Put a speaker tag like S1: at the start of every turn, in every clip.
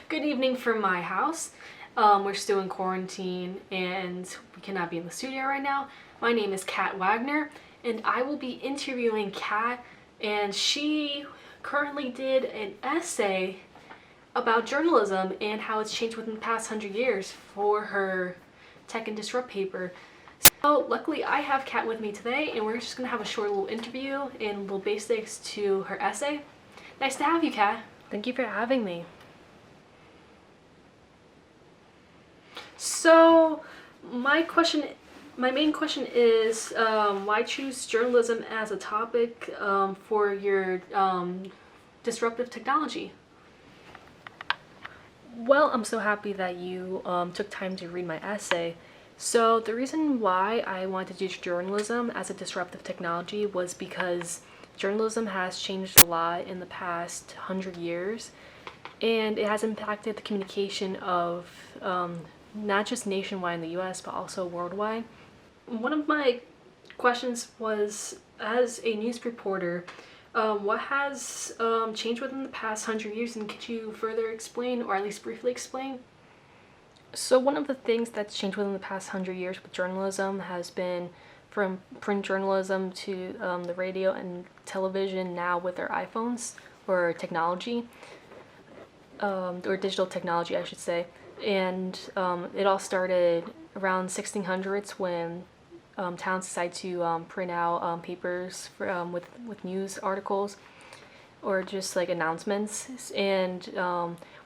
S1: Good evening from my house. We're still in quarantine and we cannot be in the studio right now. My name is Kat Wagner and I will be interviewing Kat, and she currently did an essay about journalism and how it's changed within the past 100 years for her Tech and Disrupt paper. So luckily I have Kat with me today and we're just going to have a short little interview and little basics to her essay. Nice to have you, Kat.
S2: Thank you for having me.
S1: So my main question is, why choose journalism as a topic for your disruptive technology?
S2: Well, I'm so happy that you took time to read my essay. So the reason why I wanted to do journalism as a disruptive technology was because journalism has changed a lot in the past 100 years, and it has impacted the communication of not just nationwide in the US, but also worldwide.
S1: One of my questions was, as a news reporter, what has changed within the past 100 years, and could you further explain, or at least briefly explain?
S2: So one of the things that's changed within the past 100 years with journalism has been from print journalism to the radio and television now with their iPhones, or technology, or digital technology I should say. And it all started around 1600s when towns decided to print out papers for, with news articles or just like announcements. And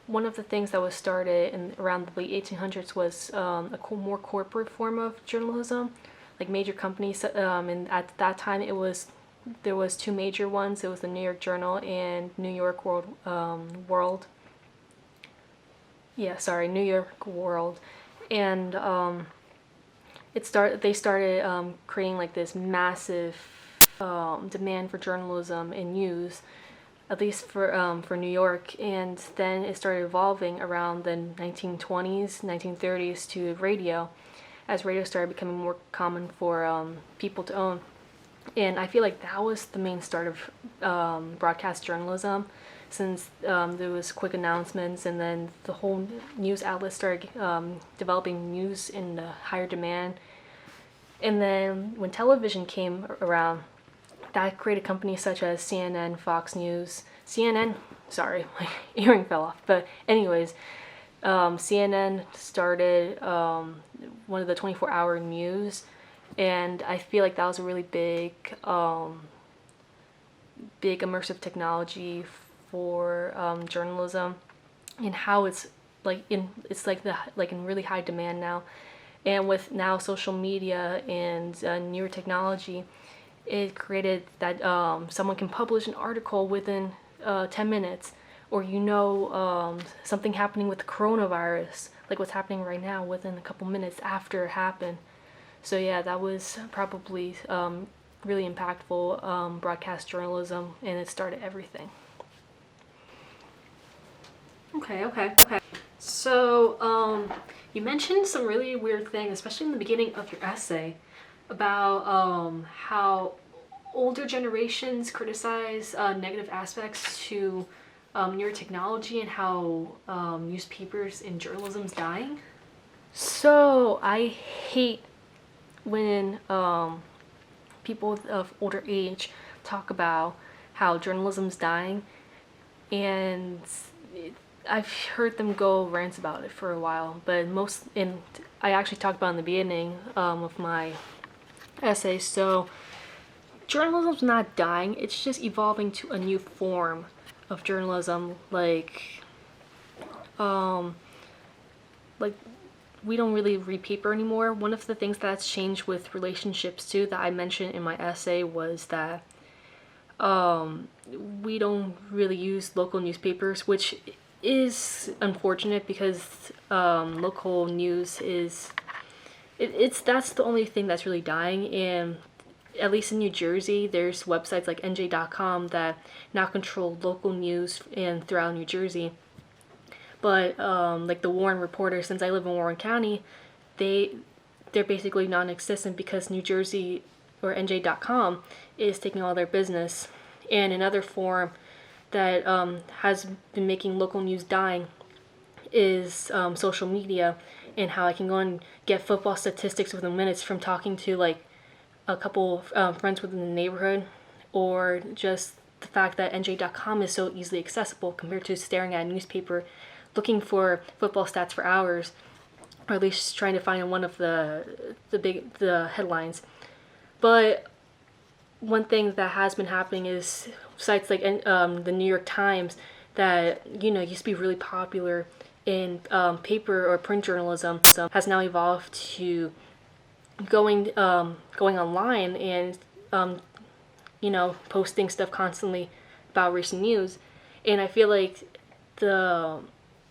S2: one of the things that was started in around the late 1800s was a more corporate form of journalism, like major companies. And at that time, there was two major ones. It was the New York Journal and New York World. New York World. And they started creating like this massive demand for journalism and news, at least for New York. And then it started evolving around the 1920s, 1930s to radio, as radio started becoming more common for people to own. And I feel like that was the main start of broadcast journalism, since there was quick announcements, and then the whole news outlets started developing news in higher demand. And then when television came around, that created companies such as CNN, Fox News, sorry, my earring fell off. But anyways, CNN started one of the 24-hour news, and I feel like that was a really big immersive technology for journalism, and how it's in really high demand now. And with now social media and newer technology, it created that someone can publish an article within 10 minutes, or something happening with the coronavirus, like what's happening right now, within a couple minutes after it happened. So yeah, that was probably really impactful broadcast journalism, and it started everything.
S1: Okay. So, you mentioned some really weird things, especially in the beginning of your essay, about how older generations criticize negative aspects to newer technology, and how newspapers and journalism's dying.
S2: So I hate when people of older age talk about how journalism's dying, and I've heard them go rants about it for a while, but I actually talked about in the beginning of my essay. So journalism's not dying, it's just evolving to a new form of journalism, like we don't really read paper anymore. One of the things that's changed with relationships too, that I mentioned in my essay, was that we don't really use local newspapers, which is unfortunate, because local news that's the only thing that's really dying. And at least in New Jersey, there's websites like NJ.com that now control local news and throughout New Jersey. But like the Warren Reporter, since I live in Warren County, they're basically non-existent, because New Jersey, or NJ.com, is taking all their business. And another form that has been making local news dying is social media, and how I can go and get football statistics within minutes from talking to like a couple friends within the neighborhood, or just the fact that NJ.com is so easily accessible compared to staring at a newspaper looking for football stats for hours, or at least trying to find one of the headlines. But one thing that has been happening is sites like the New York Times, that used to be really popular in paper or print journalism, has now evolved to going online and posting stuff constantly about recent news. And I feel like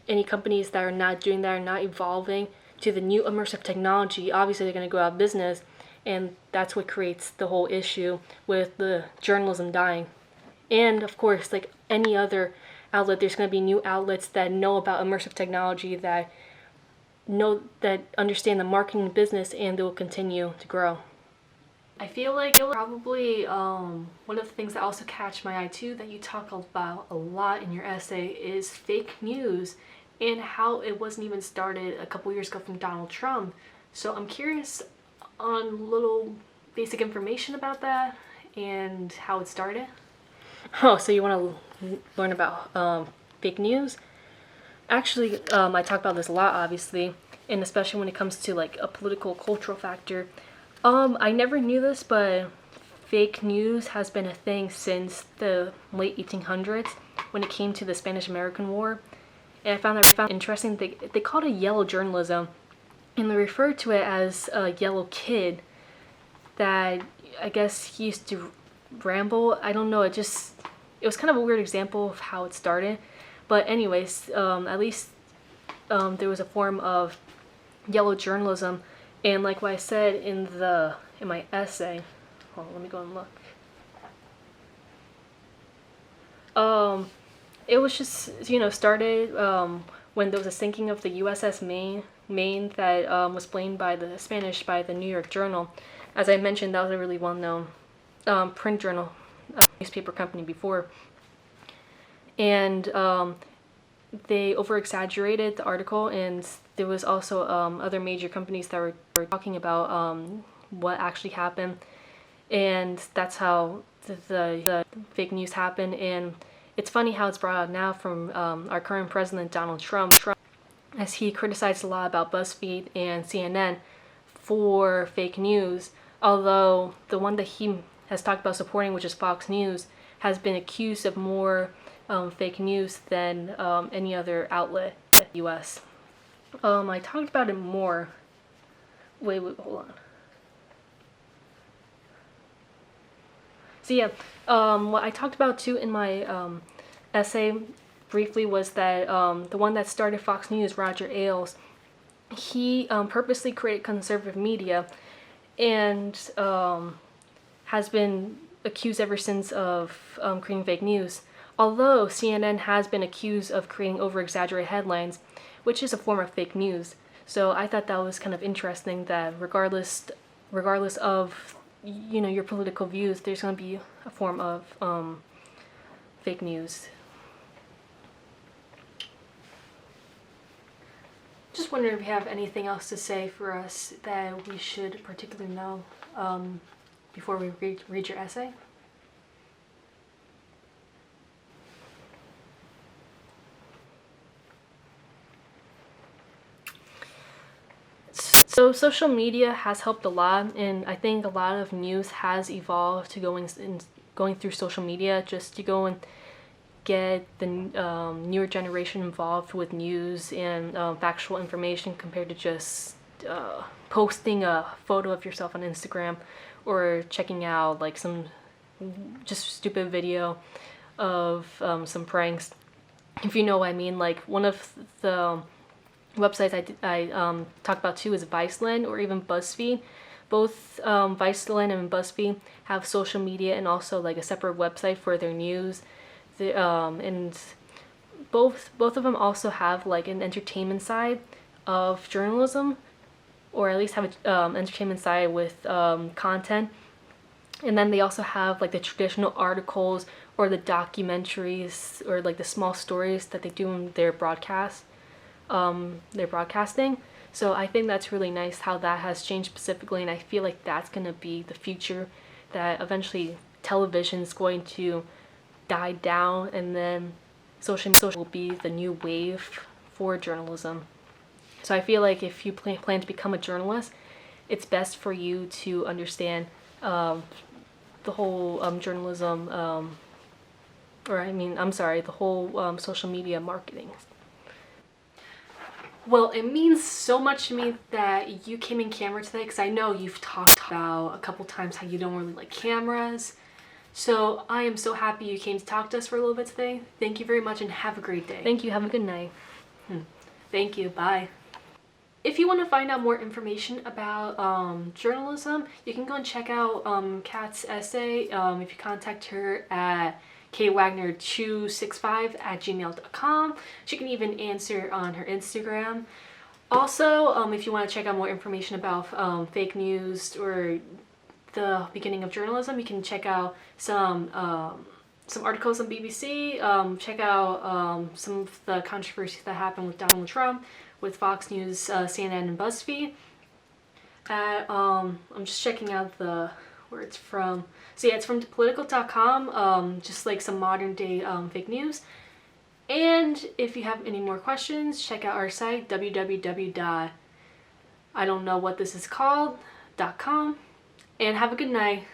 S2: any companies that are not doing that, are not evolving to the new immersive technology, obviously they're going to go out of business, and that's what creates the whole issue with the journalism dying. And of course, like any other outlet, there's going to be new outlets that know about immersive technology, that understand the marketing business, and they will continue to grow. I feel like probably one of the things that also catch my eye too, that you talk about a lot in your essay, is fake news and how it wasn't even started a couple years ago from Donald Trump. So I'm curious on little basic information about that and how it started. Oh, so you want to learn about fake news? Actually, I talk about this a lot, obviously, and especially when it comes to like a political, cultural factor. I never knew this, but fake news has been a thing since the late 1800s when it came to the Spanish-American War. And I found that interesting. They called it yellow journalism, and they referred to it as a yellow kid that I guess he used to ramble. I don't know, it was kind of a weird example of how it started. But anyways, at least there was a form of yellow journalism. And like what I said in my essay, hold on, let me go and look. It was just, started when there was a sinking of the USS Maine that was blamed by the Spanish by the New York Journal. As I mentioned, that was a really well-known print journal, newspaper company before. And they over-exaggerated the article, and there was also other major companies that were talking about what actually happened. And that's how the fake news happened. And it's funny how it's brought out now from our current president, Donald Trump, as he criticized a lot about BuzzFeed and CNN for fake news, although the one that he has talked about supporting, which is Fox News, has been accused of more fake news than any other outlet in the US. I talked about it more. Wait, hold on. So yeah, what I talked about too in my essay briefly was that the one that started Fox News, Roger Ailes, he purposely created conservative media, and has been accused ever since of creating fake news. Although CNN has been accused of creating over-exaggerated headlines, which is a form of fake news. So I thought that was kind of interesting that regardless of your political views, there's going to be a form of fake news. Just wondering if you have anything else to say for us that we should particularly know before we read your essay. So social media has helped a lot, and I think a lot of news has evolved to going through social media, just to go and get the newer generation involved with news and factual information, compared to just posting a photo of yourself on Instagram, or checking out like some just stupid video of some pranks, if you know what I mean. Like one of the websites I talk about too is Viceland, or even BuzzFeed. Both Viceland and BuzzFeed have social media and also like a separate website for their news. And both of them also have like an entertainment side of journalism, or at least have an entertainment side with content. And then they also have like the traditional articles or the documentaries or like the small stories that they do in their broadcasts. their broadcasting. So I think that's really nice how that has changed specifically, and I feel like that's going to be the future, that eventually television is going to die down, and then social will be the new wave for journalism. So I feel like if you plan to become a journalist, it's best for you to understand the whole journalism, the whole social media marketing.
S1: Well, it means so much to me that you came in camera today, because I know you've talked about a couple times how you don't really like cameras. So I am so happy you came to talk to us for a little bit today. Thank you very much and have a great day.
S2: Thank you. Have a good night.
S1: Thank you. Bye. If you want to find out more information about journalism, you can go and check out Kat's essay if you contact her at kwagner265@gmail.com. She can even answer on her Instagram. Also, if you want to check out more information about fake news or the beginning of journalism, you can check out some articles on BBC. Check out some of the controversies that happened with Donald Trump, with Fox News, CNN, and BuzzFeed. I'm just checking out where it's from. So yeah, it's from political.com, just like some modern day fake news. And if you have any more questions, check out our site, www.idon'tknowwhatthisiscalled.com. And have a good night.